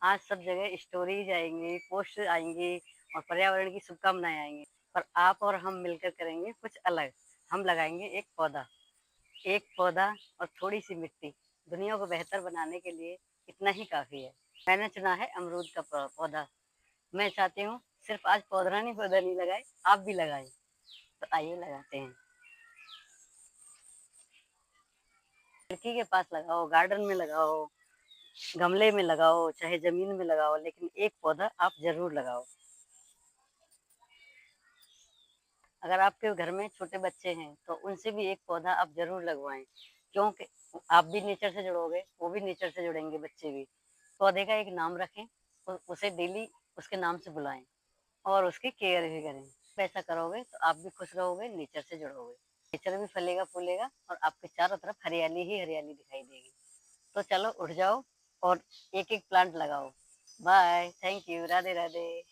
आज सब जगह स्टोरीज आएंगी, पोस्ट आएंगी और पर्यावरण की शुभकामनाएं आएंगी, पर आप और हम मिलकर करेंगे कुछ अलग। हम लगाएंगे एक पौधा। एक पौधा और थोड़ी सी मिट्टी, दुनिया को बेहतर बनाने के लिए इतना ही काफी है। मैंने चुना है अमरूद का पौधा। मैं चाहती हूँ सिर्फ आज पौधा नहीं लगाए, आप भी लगाएं। तो आइए लगाते हैं। खिड़की के पास लगाओ, गार्डन में लगाओ, गमले में लगाओ, चाहे जमीन में लगाओ, लेकिन एक पौधा आप जरूर लगाओ। अगर आपके घर में छोटे बच्चे हैं तो उनसे भी एक पौधा आप जरूर लगवाएं, क्योंकि आप भी नेचर से जुड़ोगे, वो भी नेचर से जुड़ेंगे, बच्चे भी। पौधे का एक नाम रखें, उसे डेली उसके नाम से बुलाएं और उसकी केयर भी करें। ऐसा करोगे तो आप भी खुश रहोगे, नेचर से जुड़ोगे, नेचर भी फलेगा फूलेगा और आपके चारों तरफ हरियाली ही हरियाली दिखाई देगी। तो चलो उठ जाओ और एक एक प्लांट लगाओ। Bye, thank you, Radhe Radhe.